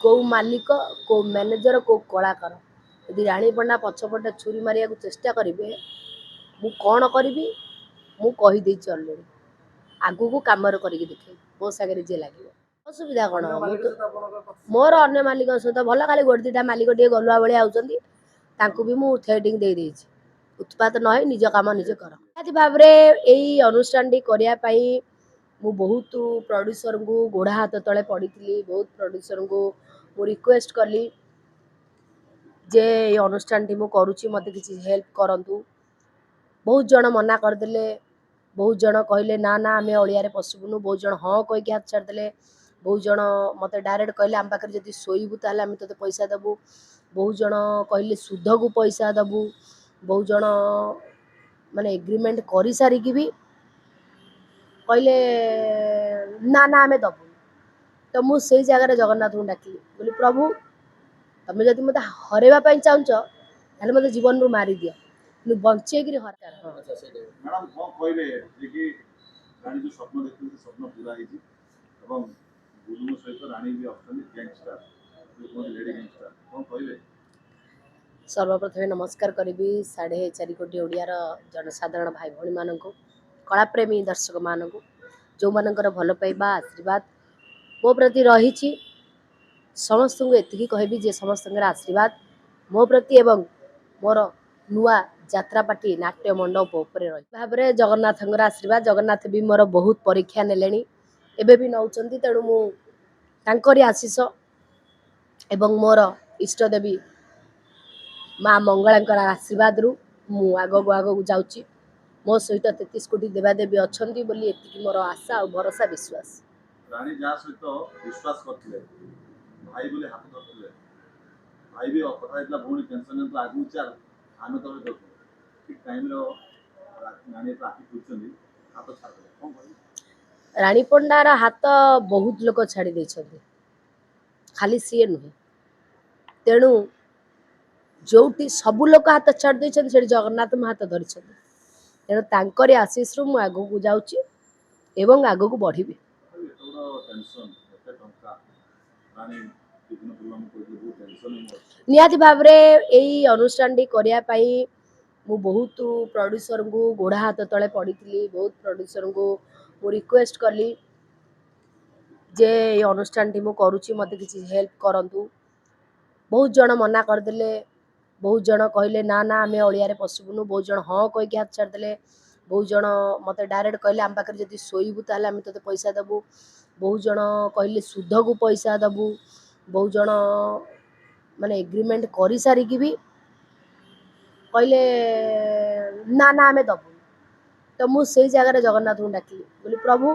कौ मालिक कौ मैनेजर कौ कलाकार यदि राणी पंडा पछपटे छुरी मारिया चेष्टा करेंगे मु कौन करी मु कहीदे अलरेडी आगू को कम कर देखे मो सागर जी लगे असुविधा कौन मोर अन्य मालिक सहित भल खाली गोटे दुटा मालिक टे गलुआ भाई आउट भी मुझे थ्रेडिंग दे देछि उत्पात न निज काम निजे कर निहाती भाव यही अनुष्ठान टी करने मु बहुत प्रोड्यूसर को गोड़ा हाथ तले पड़ी बहुत प्रोड्यूसर को मु रिक्वेस्ट कली जे ये अनुष्ठान टी मु करुच्ची मत किसी हेल्प करंतु बहुत जन मना करदे बहुत जन कहले ना ना आम अड़िया पशुबुनु बहुत जन हाँ कहीकि हाथ छाड़दे बहुत जन मत डायरेक्ट कहले आम पाखे जब शोबू ताल आम ते पैसा देबू बहुत जन कहले सुध को पैसा देबू बहुत जन माने एग्रीमेंट कर सारिकी भी कहले ना ना आम दबू तो मुझे जगह जगन्नाथ को डाकिली बोली प्रभु तुम जब मत हरवाई चाहूच ताले मत जीवन रू मारी दियो बंचे हर मैडम कौन कहबे कि रानी जो स्वप्न देखते स्वप्न पूरा है बुलुम सहित रानी भी ऑप्शन गैंगस्टर जो लेडी गैंगस्टर कौन कहबे सर्वप्रथम नमस्कार करी 4.5 कोटी ओडियार जनसाधारण भाई भौणी मान कलाप्रेमी दर्शक मान जो मानकर भल पाइबा आशीर्वाद मो प्रति रही समस्त को एति कहबी जे समस्त आशीर्वाद मो प्रति एवं मोर नुआ यात्रा पार्टी नाट्य मंडप उपर रही भाव जगन्नाथ आशीर्वाद जगन्नाथ भी मोर बहुत परीक्षा नेले एबे भी नौचंती तेणु मु आशीष एवं मोर इष्ट देवी माँ मंगला आशीर्वाद रु मु आग को जाऊँगी मो सहित 33 कोटी देवादेवी अच्छा मोर आशा और भरोसा विश्वास रानी जहाँ सहित विश्वास करते भाई बोले हाथ धरते भाई भी कथा भौणी टेंशन तो आगू चल आम तो ठीक टाइम रानी आखि खुलते हाथ छाड़ रानी पंडार हाथ बहुत लोग छाड़ी खाली सी नुहे तेणु जो सबू लोग हाथ छाड़ से जगन्नाथ मो हाथ धरी तेणु तांकरी आशीष रु आग को जाऊँगी एवं आग को बढ़ी निहाती भाव यही अनुष्ठान टी करने मु बहुत प्रोड्यूसर को गोड़ा हाथ तले पड़ी बहुत प्रोड्यूसर को मु रिक्वेस्ट कली जे ये अनुष्ठान टी मु करुच्ची मत किसी हेल्प करंतु बहुत जन मना करदे बहुत जन कहले ना ना आम अड़िया पशुबुनु बहुत जन हाँ कहीकि हाथ छाड़दे बहुत जन मत डायरेक्ट कहले आम पाखे जब शोबू ताल आम ते पैसा देबू बहुत जन कहले सुध को पैसा देबू बहुत जन माने एग्रीमेंट कर सारिकी भी कहले ना ना आम दबू तो मुझे जगह जगन्नाथ को डाकिली बोली प्रभु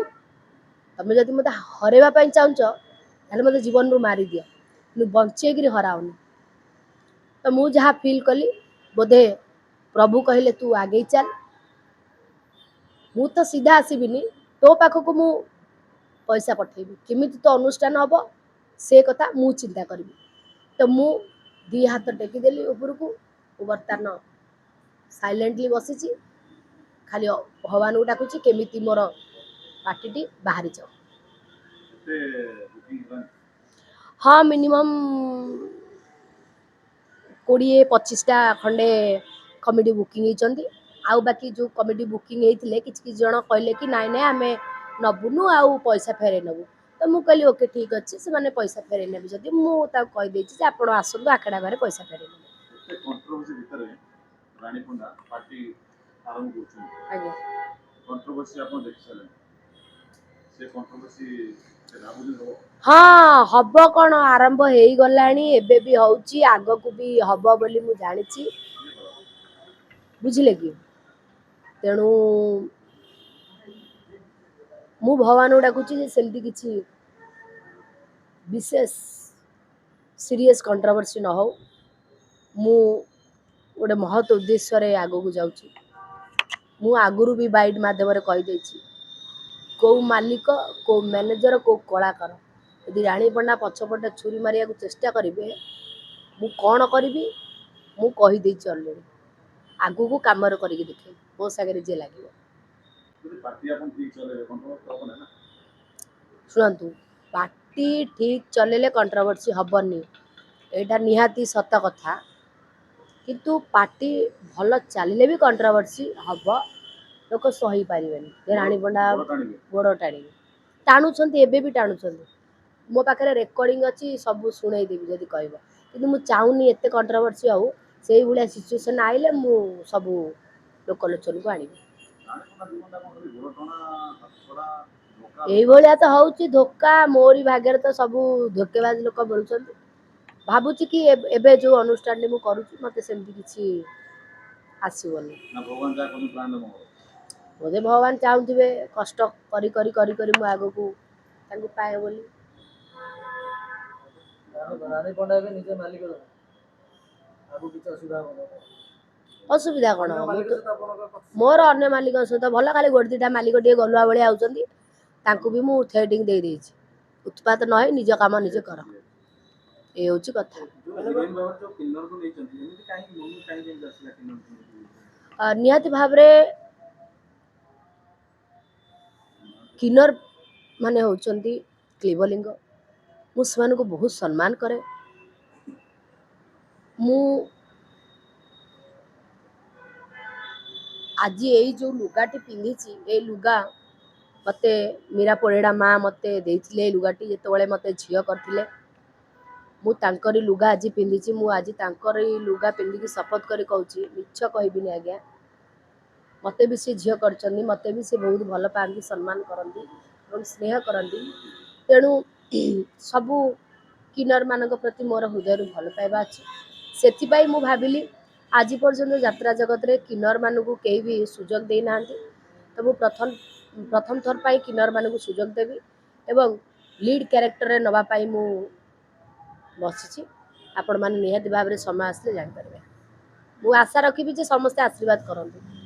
तुम जब मत हरवाई चाहूच ताले मत जीवन रू मारी दियो बंचे हराओनी तो मुझे जहाँ फील कली बोधे प्रभु कहले तू आगे चल मु तो सीधा आसबिनी तो पाखक मु पैसा पठेबी किमिति तो अनुष्ठान हम से कथा मु चिंता करी तो मु दी हाथ टेकीदेली ऊपर को बर्तमान साइलेंटली बसी खाली भगवान को डाकुची केमिति मोर पार्टी बाहरी जाओ हाँ मिनिमम 20-25टा खंडे कमिटी बुकिंग होती आउ बाकी जो कमिटी बुकिंग होते किसी जन कहले कि नाई नाई आम नबुनु आउ पैसा फेरे नबू तो मुझे कहली ओके ठीक अच्छे से मैंने पैसा फेरे ने जब मुझे कहीदे आप आसतु आखड़ा बारे पैसा फेरे हाँ हम कौन आरंभ हो गला एबे भी होची आग को भी हम बोली मु जानी बुझिले कि तेणु मु भगवान को डाकुची सेमती किसी विशेष सीरियस कंट्रोवर्सी न हो मु गोटे महत उद्देश्य आग को जाऊँगी मु आगुरी भी बाइट मध्यम कहीदे कौ मालिक कौ मैनेजर कौ कलाकार यदि राणी पंडा पछपटे छुरी मारिया चेष्टा करेंगे मु कौन करी मु कहीदे अलरेडी आगू को कम कर देखे मो सागर जी लगे शुणु पार्टी ठीक चलेले कंट्रोवर्सी हबनी एटा निहाती सत कथा किंतु पार्टी भल चलिले भी कंट्रोवर्सी हब लोक सही पारिबेनी जे रानी पंडा गोड़ टाणी टाणुछंती एबे भी टाणुछंती मो पाखे रेकर्डिंग अच्छी सब शुणई देवी जदि कहब कि मुझे चाहूनी एत कंट्रोवर्सी हो से भाया सिचुएसन आइले मु सब लोकलोचन को आनी एभलिया तो हूँ धोखा मोरी भाग्य तो सब धोकेबाज लोक मिलुं भावुची कि एबे जो अनुष्ठान मु करूची मते सेमती किछि आसीबनी बोधे भगवान चाहूथिबे कष्ट करी करी करी करी मु आगो को तांको पाए बोली रानी पंडा भी निजे मालिक आगु किछ असुविधा हो असुविधा कौन मोर अन्य मालिक सहित भल खाली गोटे दुटा मालिक टे गलुआ भाया आउछंती तांको भी मु थ्रेडिंग दे देछि उत्पात न है निज काम निजे कर ए होची कथा निहाती भावरे किन्नर माने होचंती क्लीवलिंग मु सेमान को बहुत सम्मान करे मु आज यही जो लुगाटी पिंधिची ए लुगा मते मीरा परिड़ा माँ मते देइथिले लुगाटी जेतबेले मते झियो करथिले मु तांकरी लुगा आज पिंधिची मु आज तांकरी लुगा पिंधिकी शपथ करी कहूची मिछ कहबिनी आज्ञा मते भी से झियो करचंदी मते भी से बहुत भल पांती सम्मान करंती एवं स्नेह करंती तेणु सबु किन्नर मानक प्रति मोर हृदय भल पाइबा अछि सेथिपाई मु भाबिली आज पर्यंत यात्रा जगत रे किन्नर मानकु केही भी सुजोग देई नांती तो मु प्रथम थर पाई किन्नर मानकु सुजोग देबी एवं लीड कैरेक्टर रे नबा पाई मु बसिछि आपण माने निहाती भाबरे समय आसले जानि परबे मु आशा रखिबी जे समस्त आशीर्वाद करंतु।